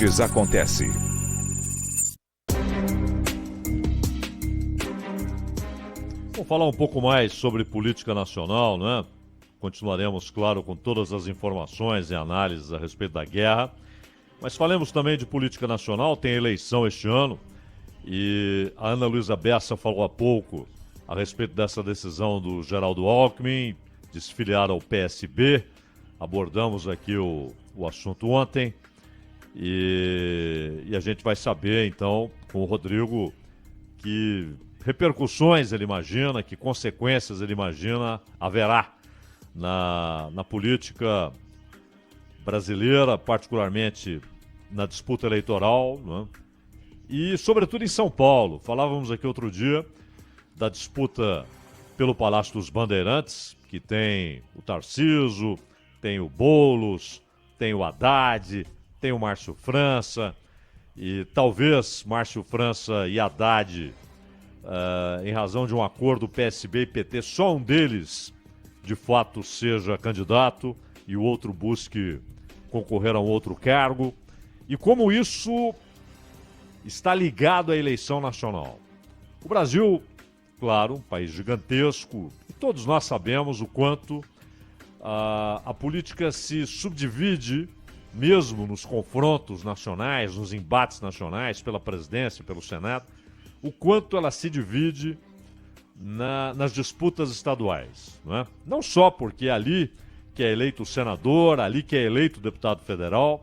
Esportes Acontece. Vamos falar um pouco mais sobre política nacional, né? Continuaremos, claro, com todas as informações e análises a respeito da guerra. Mas falemos também de política nacional, tem eleição este ano. E a Ana Luísa Bessa falou há pouco a respeito dessa decisão do Geraldo Alckmin de se filiar ao PSB. Abordamos aqui o assunto ontem. E a gente vai saber, então, com o Rodrigo, que repercussões ele imagina, que consequências ele imagina haverá na política brasileira, particularmente na disputa eleitoral, né? E, sobretudo, em São Paulo. Falávamos aqui outro dia da disputa pelo Palácio dos Bandeirantes, que tem o Tarcísio, tem o Boulos, tem o Haddad, tem o Márcio França, e talvez Márcio França e Haddad, em razão de um acordo PSB e PT, só um deles, de fato, seja candidato e o outro busque concorrer a um outro cargo. E como isso está ligado à eleição nacional. O Brasil, claro, um país gigantesco, e todos nós sabemos o quanto a política se subdivide, mesmo nos confrontos nacionais, nos embates nacionais, pela presidência, pelo Senado, o quanto ela se divide nas disputas estaduais. Não é? Não só porque é ali que é eleito o senador, ali que é eleito o deputado federal,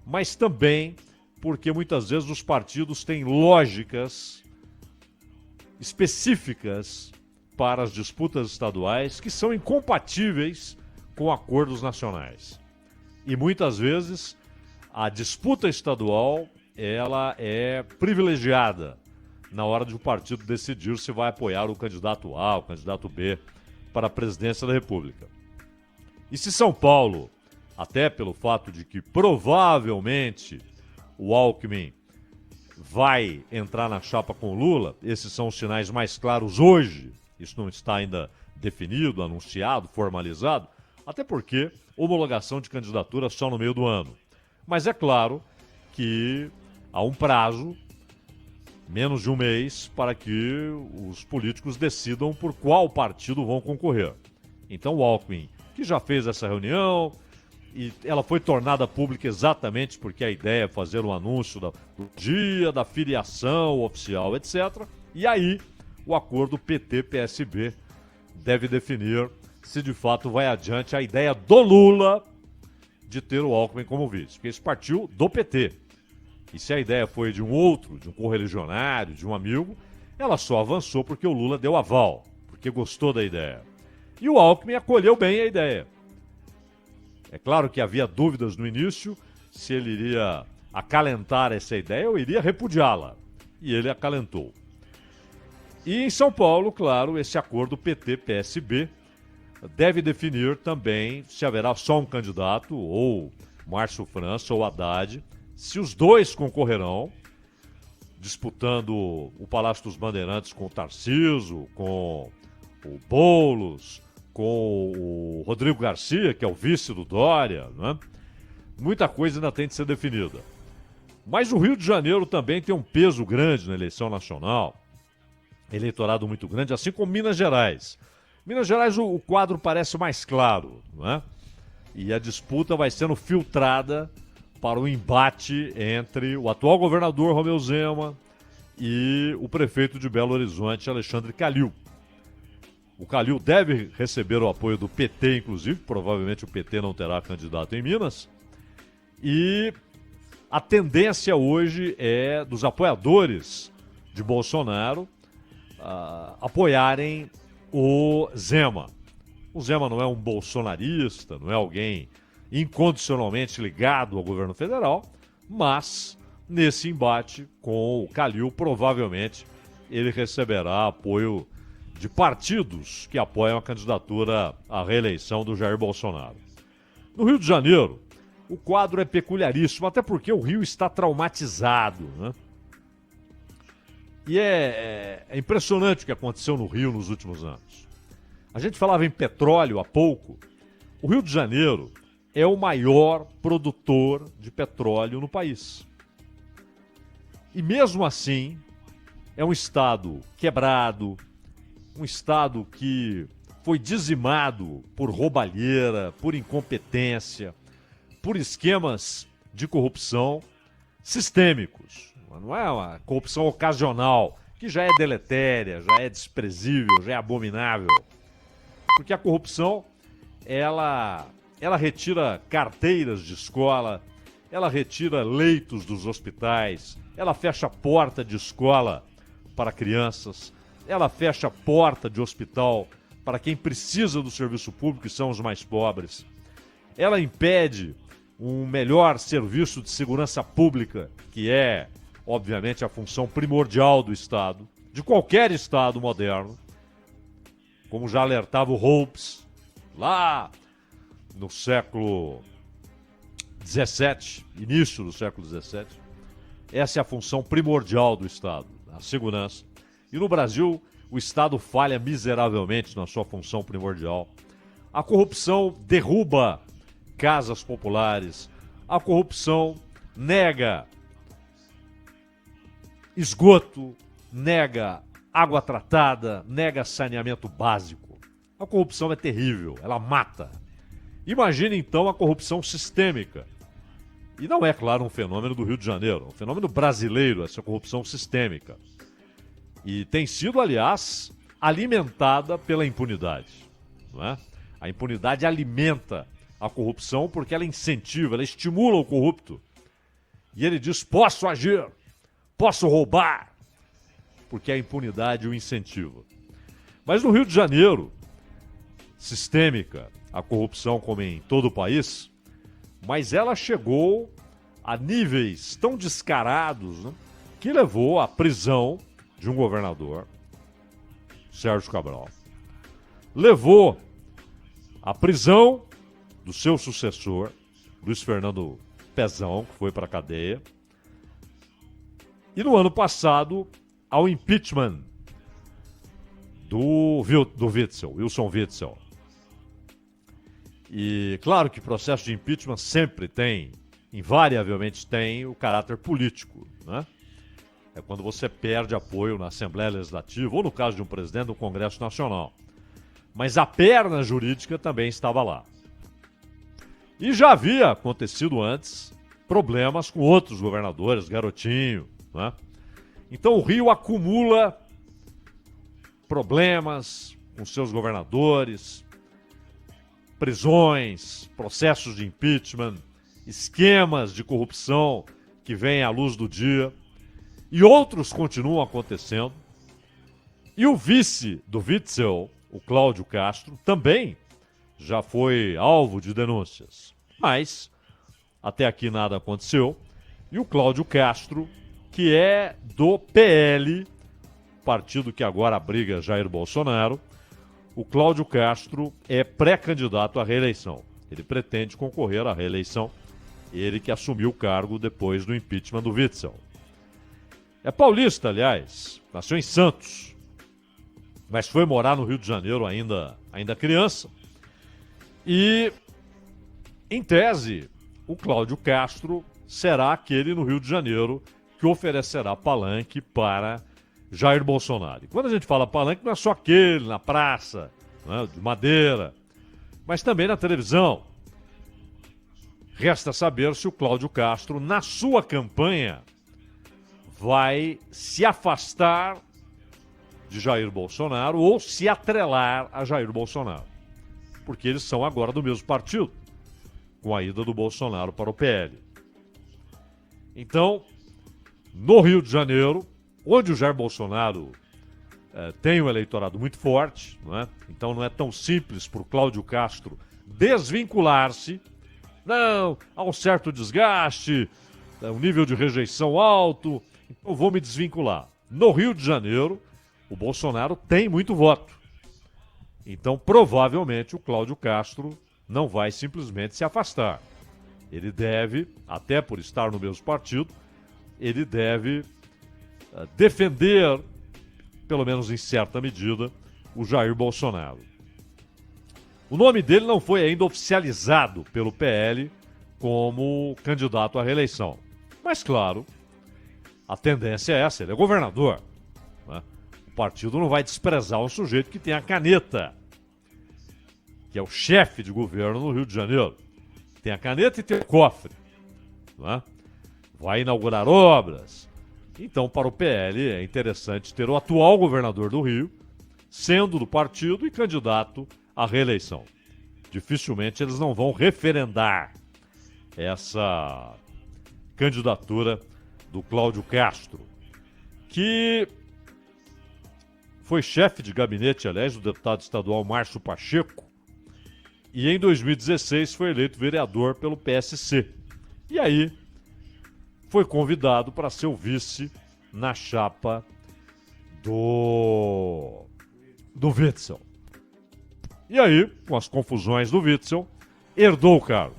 mas também porque muitas vezes os partidos têm lógicas específicas para as disputas estaduais que são incompatíveis com acordos nacionais. E muitas vezes a disputa estadual ela é privilegiada na hora de o partido decidir se vai apoiar o candidato A, o candidato B para a presidência da República. E se São Paulo, até pelo fato de que provavelmente o Alckmin vai entrar na chapa com Lula, esses são os sinais mais claros hoje, isso não está ainda definido, anunciado, formalizado, até porque homologação de candidatura só no meio do ano. Mas é claro que há um prazo, menos de um mês, para que os políticos decidam por qual partido vão concorrer. Então o Alckmin, que já fez essa reunião, e ela foi tornada pública exatamente porque a ideia é fazer um anúncio do dia, da filiação oficial, etc. E aí o acordo PT-PSB deve definir se de fato vai adiante a ideia do Lula de ter o Alckmin como vice. Porque isso partiu do PT. E se a ideia foi de um outro, de um correligionário, de um amigo, ela só avançou porque o Lula deu aval, porque gostou da ideia. E o Alckmin acolheu bem a ideia. É claro que havia dúvidas no início se ele iria acalentar essa ideia ou iria repudiá-la. E ele acalentou. E em São Paulo, claro, esse acordo PT-PSB deve definir também se haverá só um candidato, ou Márcio França ou Haddad, se os dois concorrerão, disputando o Palácio dos Bandeirantes com o Tarcísio, com o Boulos, com o Rodrigo Garcia, que é o vice do Dória, né? Muita coisa ainda tem de ser definida. Mas o Rio de Janeiro também tem um peso grande na eleição nacional, eleitorado muito grande, assim como Minas Gerais. Minas Gerais o quadro parece mais claro, não é? E a disputa vai sendo filtrada para o embate entre o atual governador Romeu Zema e o prefeito de Belo Horizonte, Alexandre Calil. O Calil deve receber o apoio do PT, inclusive, provavelmente o PT não terá candidato em Minas. E a tendência hoje é dos apoiadores de Bolsonaro apoiarem o Zema. O Zema não é um bolsonarista, não é alguém incondicionalmente ligado ao governo federal, mas nesse embate com o Calil, provavelmente ele receberá apoio de partidos que apoiam a candidatura à reeleição do Jair Bolsonaro. No Rio de Janeiro, o quadro é peculiaríssimo, até porque o Rio está traumatizado, né? E é impressionante o que aconteceu no Rio nos últimos anos. A gente falava em petróleo há pouco. O Rio de Janeiro é o maior produtor de petróleo no país. E mesmo assim, é um Estado quebrado, um Estado que foi dizimado por roubalheira, por incompetência, por esquemas de corrupção sistêmicos. Não é uma corrupção ocasional, que já é deletéria, já é desprezível, já é abominável. Porque a corrupção, ela retira carteiras de escola, ela retira leitos dos hospitais, ela fecha a porta de escola para crianças, ela fecha a porta de hospital para quem precisa do serviço público, que são os mais pobres. Ela impede um melhor serviço de segurança pública, que é, obviamente, a função primordial do Estado, de qualquer Estado moderno, como já alertava o Hobbes, lá no século XVII, início do século XVII. Essa é a função primordial do Estado, a segurança. E no Brasil, o Estado falha miseravelmente na sua função primordial. A corrupção derruba casas populares. A corrupção nega esgoto, nega água tratada, nega saneamento básico. A corrupção é terrível, ela mata. Imagine então a corrupção sistêmica. E não é, claro, um fenômeno do Rio de Janeiro, é um fenômeno brasileiro, essa corrupção sistêmica. E tem sido, aliás, alimentada pela impunidade. Não é? A impunidade alimenta a corrupção porque ela incentiva, ela estimula o corrupto. E ele diz, posso agir, posso roubar, porque a impunidade o incentiva. Mas no Rio de Janeiro, sistêmica, a corrupção como em todo o país, mas ela chegou a níveis tão descarados, né, que levou à prisão de um governador, Sérgio Cabral. Levou à prisão do seu sucessor, Luiz Fernando Pezão, que foi para a cadeia. E no ano passado, ao impeachment do Witzel, Wilson Witzel. E claro que processo de impeachment sempre tem, invariavelmente tem, o caráter político, né? É quando você perde apoio na Assembleia Legislativa, ou no caso de um presidente do Congresso Nacional. Mas a perna jurídica também estava lá. E já havia acontecido antes problemas com outros governadores, Garotinho, né? Então o Rio acumula problemas com seus governadores, prisões, processos de impeachment, esquemas de corrupção que vêm à luz do dia. E outros continuam acontecendo. E o vice do Witzel, o Cláudio Castro, também já foi alvo de denúncias. Mas até aqui nada aconteceu. E o Cláudio Castro, que é do PL, partido que agora abriga Jair Bolsonaro, o Cláudio Castro é pré-candidato à reeleição. Ele pretende concorrer à reeleição, ele que assumiu o cargo depois do impeachment do Witzel. É paulista, aliás, nasceu em Santos, mas foi morar no Rio de Janeiro ainda criança. E, em tese, o Cláudio Castro será aquele no Rio de Janeiro que oferecerá palanque para Jair Bolsonaro. E quando a gente fala palanque, não é só aquele na praça, né, de madeira, mas também na televisão. Resta saber se o Cláudio Castro, na sua campanha, vai se afastar de Jair Bolsonaro ou se atrelar a Jair Bolsonaro. Porque eles são agora do mesmo partido, com a ida do Bolsonaro para o PL. Então, no Rio de Janeiro, onde o Jair Bolsonaro tem um eleitorado muito forte, não é? Então não é tão simples para o Cláudio Castro desvincular-se. Não, há um certo desgaste, um nível de rejeição alto, então eu vou me desvincular. No Rio de Janeiro, o Bolsonaro tem muito voto. Então, provavelmente, o Cláudio Castro não vai simplesmente se afastar. Ele deve, até por estar no mesmo partido, ele deve defender, pelo menos em certa medida, o Jair Bolsonaro. O nome dele não foi ainda oficializado pelo PL como candidato à reeleição. Mas, claro, A tendência é essa, ele é governador. Né? O partido não vai desprezar um sujeito que tem a caneta, que é o chefe de governo no Rio de Janeiro. Tem a caneta e tem o cofre. Né? Vai inaugurar obras. Então, para o PL, é interessante ter o atual governador do Rio sendo do partido e candidato à reeleição. Dificilmente eles não vão referendar essa candidatura do Cláudio Castro, que foi chefe de gabinete, aliás, do deputado estadual Márcio Pacheco, e em 2016 foi eleito vereador pelo PSC. E aí foi convidado para ser o vice na chapa do Witzel. E aí, com as confusões do Witzel, herdou o cargo.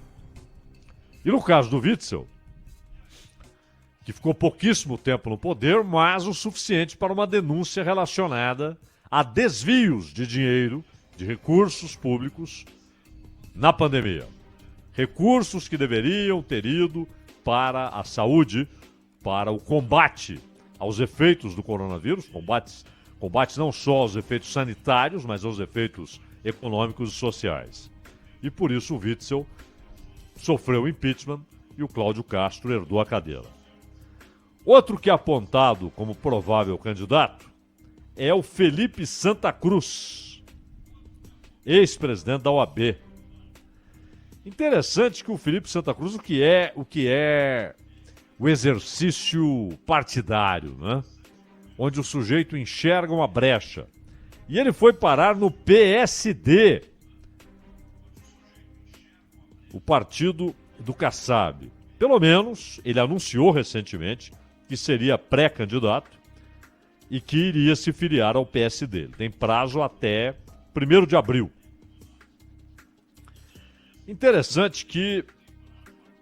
E no caso do Witzel, que ficou pouquíssimo tempo no poder, mas o suficiente para uma denúncia relacionada a desvios de dinheiro, de recursos públicos na pandemia. Recursos que deveriam ter ido para a saúde, para o combate aos efeitos do coronavírus, combate não só aos efeitos sanitários, mas aos efeitos econômicos e sociais. E por isso o Witzel sofreu impeachment e o Cláudio Castro herdou a cadeira. Outro que é apontado como provável candidato é o Felipe Santa Cruz, ex-presidente da OAB. Interessante que o Felipe Santa Cruz, o que é o exercício partidário, né? Onde o sujeito enxerga uma brecha. E ele foi parar no PSD, o partido do Kassab. Pelo menos, ele anunciou recentemente que seria pré-candidato e que iria se filiar ao PSD. Ele tem prazo até 1º de abril. Interessante que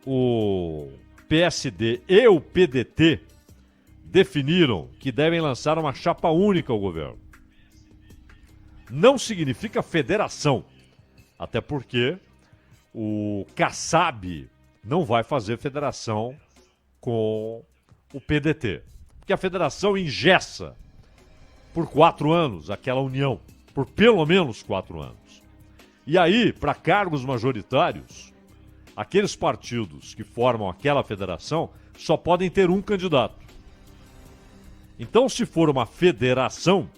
o PSD e o PDT definiram que devem lançar uma chapa única ao governo. Não significa federação, até porque o Kassab não vai fazer federação com o PDT. Porque a federação engessa por 4 anos aquela união, por pelo menos 4 anos. E aí, para cargos majoritários, aqueles partidos que formam aquela federação só podem ter um candidato. Então, se for uma federação,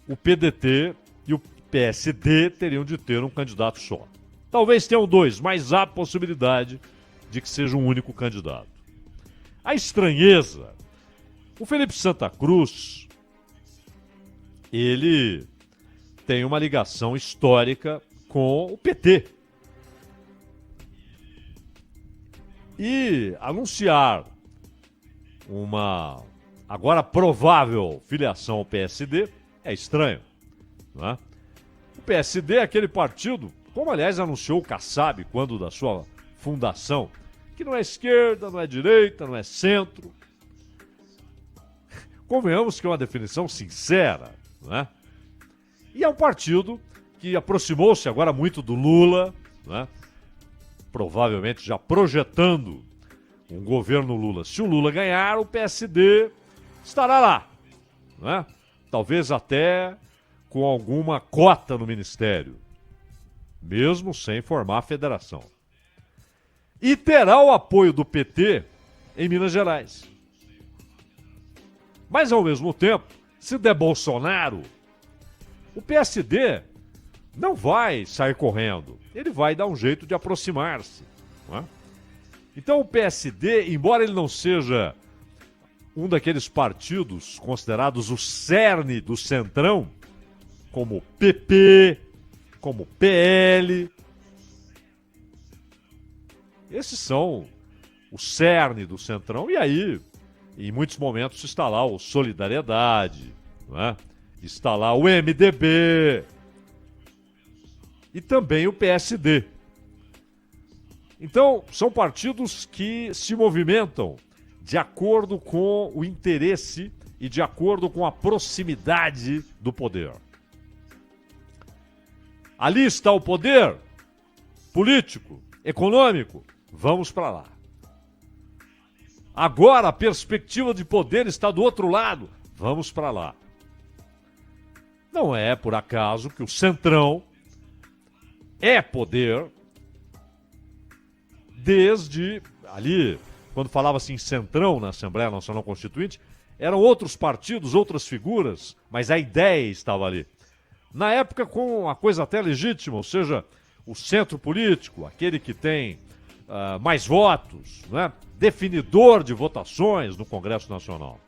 o PDT e o PSD teriam de ter um candidato só. Talvez tenham 2, mas há possibilidade de que seja um único candidato. A estranheza, o Felipe Santa Cruz, ele tem uma ligação histórica com o PT. E anunciar uma agora provável filiação ao PSD é estranho, não é? O PSD é aquele partido, como aliás anunciou o Kassab quando da sua fundação, que não é esquerda, não é direita, não é centro. Convenhamos que é uma definição sincera, não é? E é um partido que aproximou-se agora muito do Lula, né? Provavelmente já projetando um governo Lula. Se o Lula ganhar, o PSD estará lá, né? Talvez até com alguma cota no ministério, mesmo sem formar a federação. E terá o apoio do PT em Minas Gerais. Mas, ao mesmo tempo, se der Bolsonaro, o PSD não vai sair correndo. Ele vai dar um jeito de aproximar-se. Não é? Então, o PSD, embora ele não seja um daqueles partidos considerados o cerne do centrão, como o PP, como o PL, esses são o cerne do centrão. E aí, em muitos momentos, está lá o Solidariedade, não é? Está lá o MDB e também o PSD. Então, são partidos que se movimentam de acordo com o interesse e de acordo com a proximidade do poder. Ali está o poder político, econômico, vamos para lá. Agora a perspectiva de poder está do outro lado. Vamos para lá. Não é por acaso que o Centrão é poder desde ali, quando falava-se em Centrão na Assembleia Nacional Constituinte, eram outros partidos, outras figuras, mas a ideia estava ali. Na época com uma coisa até legítima, ou seja, o centro político, aquele que tem mais votos, né? Definidor de votações no Congresso Nacional.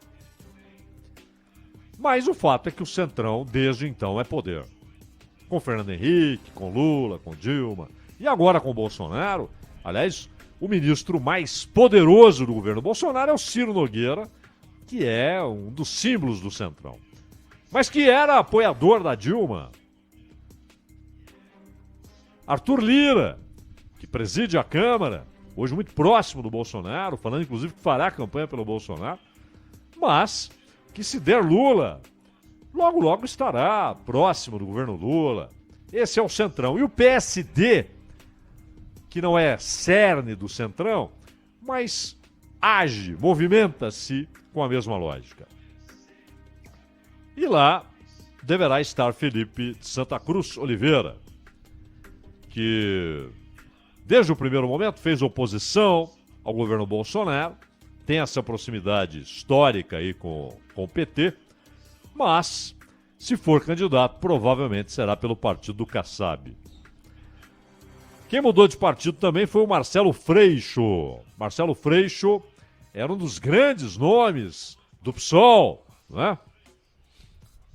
Mas o fato é que o Centrão, desde então, é poder. Com Fernando Henrique, com Lula, com Dilma e agora com Bolsonaro. Aliás, o ministro mais poderoso do governo Bolsonaro é o Ciro Nogueira, que é um dos símbolos do Centrão. Mas que era apoiador da Dilma. Arthur Lira, que preside a Câmara, hoje muito próximo do Bolsonaro, falando inclusive que fará campanha pelo Bolsonaro, mas que se der Lula, logo logo estará próximo do governo Lula. Esse é o Centrão. E o PSD, que não é cerne do Centrão, mas age, movimenta-se com a mesma lógica. E lá deverá estar Felipe de Santa Cruz Oliveira, que desde o primeiro momento fez oposição ao governo Bolsonaro, tem essa proximidade histórica aí com o PT, mas, se for candidato, provavelmente será pelo partido do Kassab. Quem mudou de partido também foi o Marcelo Freixo. Marcelo Freixo era um dos grandes nomes do PSOL, né?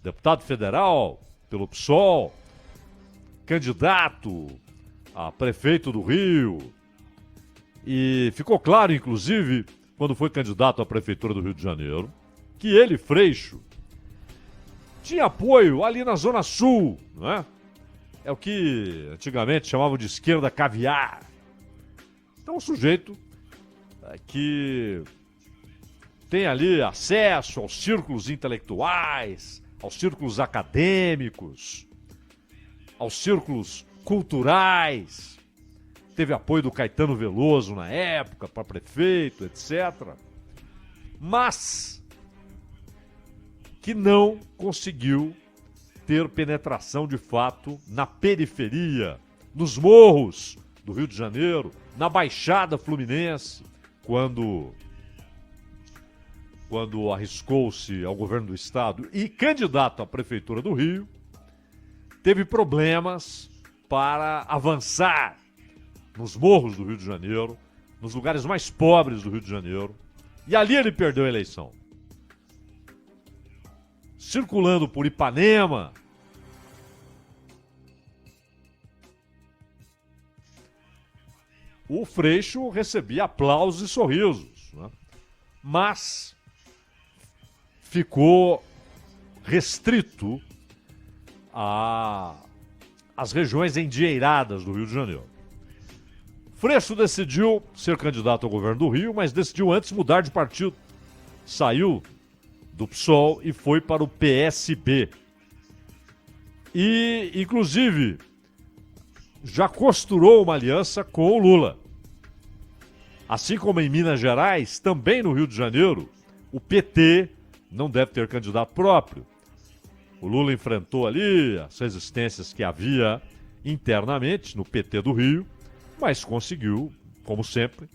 Deputado federal pelo PSOL, candidato a prefeito do Rio. E ficou claro, inclusive, quando foi candidato à prefeitura do Rio de Janeiro, que ele, Freixo, tinha apoio ali na Zona Sul, não é? É o que antigamente chamavam de esquerda caviar. Então, um sujeito que tem ali acesso aos círculos intelectuais, aos círculos acadêmicos, aos círculos culturais, teve apoio do Caetano Veloso na época para prefeito, etc. Mas que não conseguiu ter penetração de fato na periferia, nos morros do Rio de Janeiro, na Baixada Fluminense, quando arriscou-se ao governo do estado e candidato à prefeitura do Rio, teve problemas para avançar nos morros do Rio de Janeiro, nos lugares mais pobres do Rio de Janeiro, e ali ele perdeu a eleição. Circulando por Ipanema, o Freixo recebia aplausos e sorrisos, né? Mas ficou restrito às regiões endinheiradas do Rio de Janeiro. Freixo decidiu ser candidato ao governo do Rio, mas decidiu antes mudar de partido. Saiu do PSOL e foi para o PSB. E, inclusive, já costurou uma aliança com o Lula. Assim como em Minas Gerais, também no Rio de Janeiro, o PT não deve ter candidato próprio. O Lula enfrentou ali as resistências que havia internamente no PT do Rio, mas conseguiu, como sempre,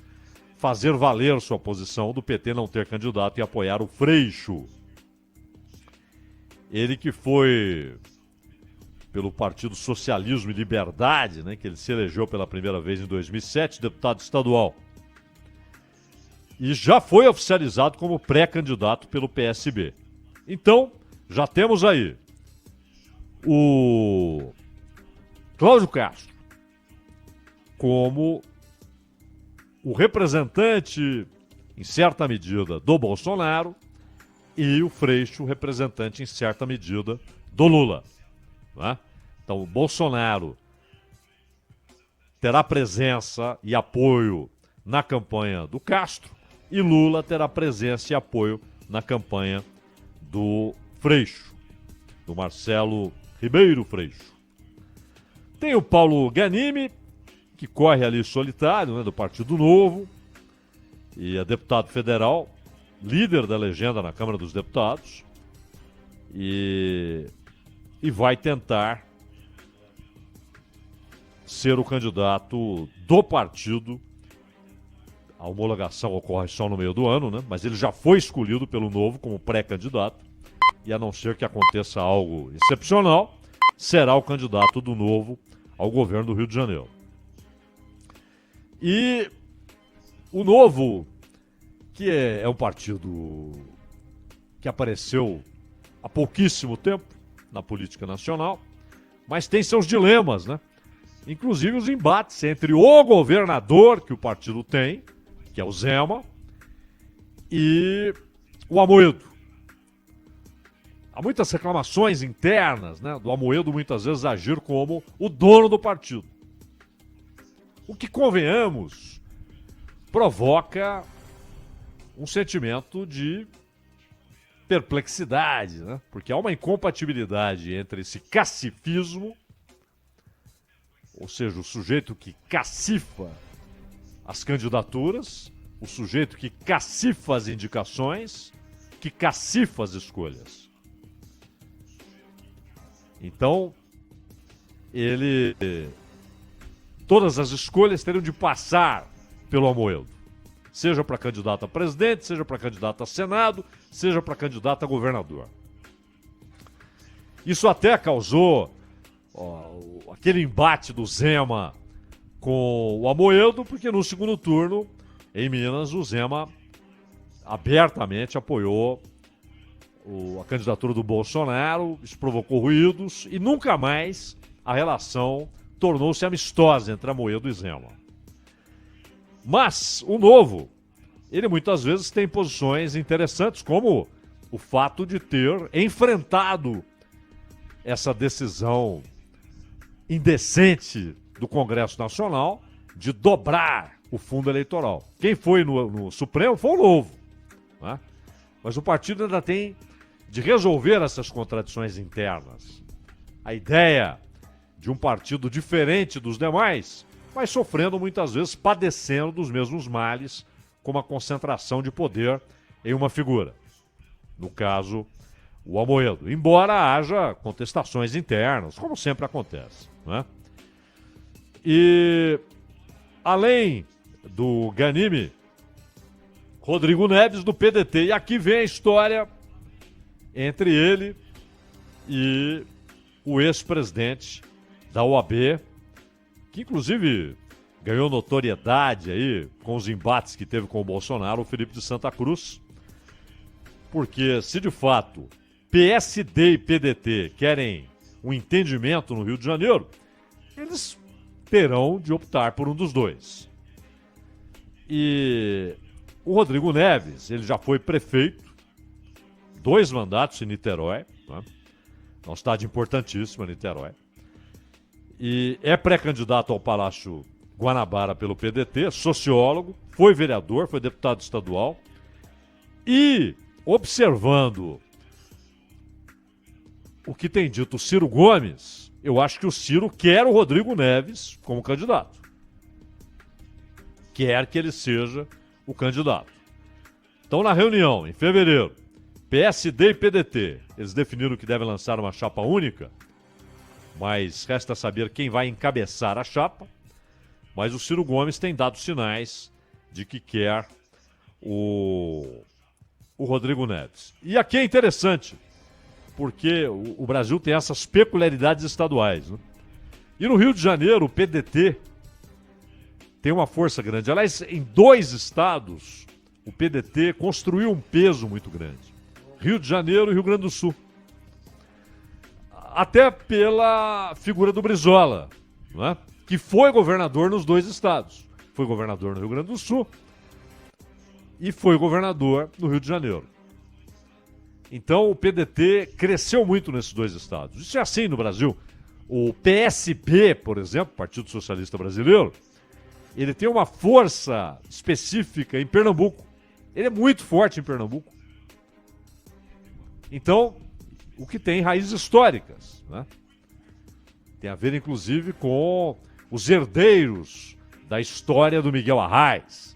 fazer valer sua posição do PT não ter candidato e apoiar o Freixo. Ele que foi pelo Partido Socialismo e Liberdade, né, que ele se elegeu pela primeira vez em 2007, deputado estadual. E já foi oficializado como pré-candidato pelo PSB. Então, já temos aí o Cláudio Castro como o representante, em certa medida, do Bolsonaro, e o Freixo, representante, em certa medida, do Lula. Né? Então, o Bolsonaro terá presença e apoio na campanha do Castro, e Lula terá presença e apoio na campanha do Freixo, do Marcelo Ribeiro Freixo. Tem o Paulo Ganimi, que corre ali solitário, né, do Partido Novo, e é deputado federal, líder da legenda na Câmara dos Deputados, e vai tentar ser o candidato do partido. A homologação ocorre só no meio do ano, né? Mas ele já foi escolhido pelo Novo como pré-candidato, e a não ser que aconteça algo excepcional, será o candidato do Novo ao governo do Rio de Janeiro. E o Novo, que é um partido que apareceu há pouquíssimo tempo na política nacional, mas tem seus dilemas, né? Inclusive os embates entre o governador que o partido tem, que é o Zema, e o Amoedo. Há muitas reclamações internas, né, do Amoedo muitas vezes agir como o dono do partido. O que, convenhamos, provoca um sentimento de perplexidade, né? Porque há uma incompatibilidade entre esse cacifismo, ou seja, o sujeito que cacifa as candidaturas, o sujeito que cacifa as indicações, que cacifa as escolhas. Então, todas as escolhas teriam de passar pelo Amoedo. Seja para candidato a presidente, seja para candidato a Senado, seja para candidato a governador. Isso até causou aquele embate do Zema com o Amoedo, porque no segundo turno, em Minas, o Zema abertamente apoiou a candidatura do Bolsonaro, isso provocou ruídos e nunca mais a relação tornou-se amistosa entre Amoedo e Zema. Mas o Novo, ele muitas vezes tem posições interessantes, como o fato de ter enfrentado essa decisão indecente do Congresso Nacional de dobrar o fundo eleitoral. Quem foi no Supremo foi o Novo, né? Mas o partido ainda tem de resolver essas contradições internas. A ideia de um partido diferente dos demais vai sofrendo muitas vezes, padecendo dos mesmos males, como a concentração de poder em uma figura. No caso, o Amoedo. Embora haja contestações internas, como sempre acontece, né? E além do Ganime, Rodrigo Neves do PDT. E aqui vem a história entre ele e o ex-presidente da OAB, que inclusive ganhou notoriedade aí com os embates que teve com o Bolsonaro, o Felipe de Santa Cruz. Porque se de fato PSD e PDT querem um entendimento no Rio de Janeiro, eles terão de optar por um dos dois. E o Rodrigo Neves, ele já foi prefeito, 2 mandatos em Niterói, né? Uma cidade importantíssima, Niterói. E é pré-candidato ao Palácio Guanabara pelo PDT, sociólogo, foi vereador, foi deputado estadual. E, observando o que tem dito o Ciro Gomes, eu acho que o Ciro quer o Rodrigo Neves como candidato. Quer que ele seja o candidato. Então, na reunião, em fevereiro, PSD e PDT, eles definiram que devem lançar uma chapa única, mas resta saber quem vai encabeçar a chapa. Mas o Ciro Gomes tem dado sinais de que quer o Rodrigo Neves. E aqui é interessante, porque o Brasil tem essas peculiaridades estaduais, né? E no Rio de Janeiro, o PDT tem uma força grande. Aliás, em 2 estados, o PDT construiu um peso muito grande. Rio de Janeiro e Rio Grande do Sul. Até pela figura do Brizola, né? Que foi governador nos 2 estados. Foi governador no Rio Grande do Sul e foi governador no Rio de Janeiro. Então o PDT cresceu muito nesses 2 estados. Isso é assim no Brasil. O PSB, por exemplo, Partido Socialista Brasileiro, ele tem uma força específica em Pernambuco. Ele é muito forte em Pernambuco. Então, o que tem raízes históricas, né? Tem a ver, inclusive, com os herdeiros da história do Miguel Arraes.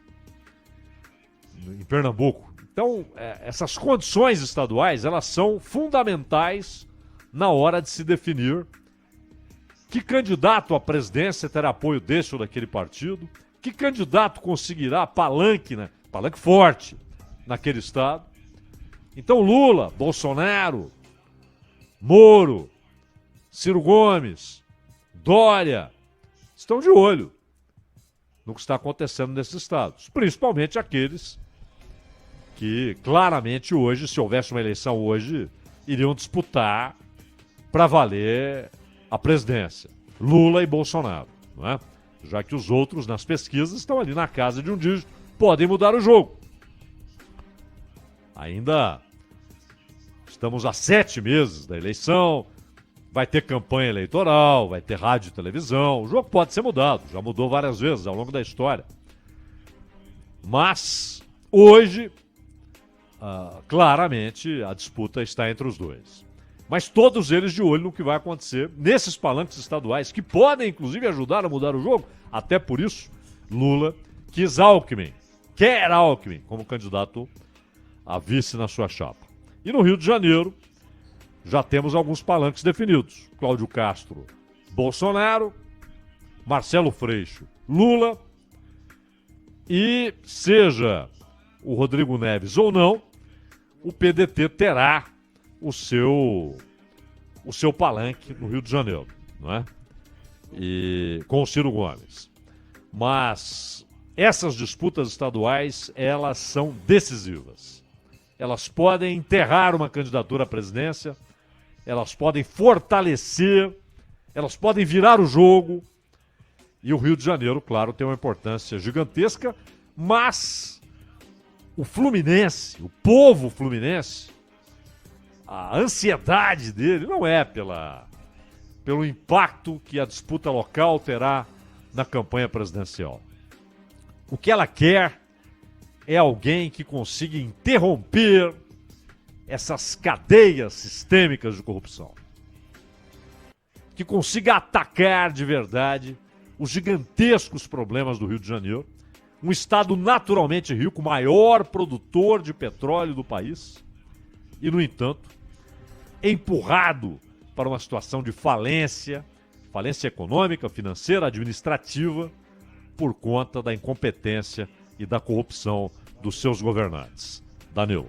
em Pernambuco. Então, essas condições estaduais, elas são fundamentais na hora de se definir que candidato à presidência terá apoio desse ou daquele partido, que candidato conseguirá palanque forte naquele estado. Então Lula, Bolsonaro, Moro, Ciro Gomes, Dória estão de olho no que está acontecendo nesses estados, principalmente aqueles que claramente hoje, se houvesse uma eleição hoje, iriam disputar para valer a presidência, Lula e Bolsonaro, não é? Já que os outros nas pesquisas estão ali na casa de um dígito, podem mudar o jogo. Ainda estamos há 7 meses da eleição, vai ter campanha eleitoral, vai ter rádio e televisão, o jogo pode ser mudado, já mudou várias vezes ao longo da história. Mas, hoje, claramente, a disputa está entre os dois. Mas todos eles de olho no que vai acontecer nesses palanques estaduais, que podem, inclusive, ajudar a mudar o jogo. Até por isso, Lula quer Alckmin como candidato a vice na sua chapa. E no Rio de Janeiro, já temos alguns palanques definidos. Cláudio Castro, Bolsonaro, Marcelo Freixo, Lula. E seja o Rodrigo Neves ou não, o PDT terá o seu palanque no Rio de Janeiro, não é? E com o Ciro Gomes. Mas essas disputas estaduais, elas são decisivas. Elas podem enterrar uma candidatura à presidência, elas podem fortalecer, elas podem virar o jogo. E o Rio de Janeiro, claro, tem uma importância gigantesca, mas o Fluminense, o povo fluminense, a ansiedade dele não é pelo impacto que a disputa local terá na campanha presidencial. O que ela quer é alguém que consiga interromper essas cadeias sistêmicas de corrupção. Que consiga atacar de verdade os gigantescos problemas do Rio de Janeiro, um estado naturalmente rico, o maior produtor de petróleo do país, e, no entanto, empurrado para uma situação de falência econômica, financeira, administrativa, por conta da incompetência e da corrupção dos seus governantes. Danilo.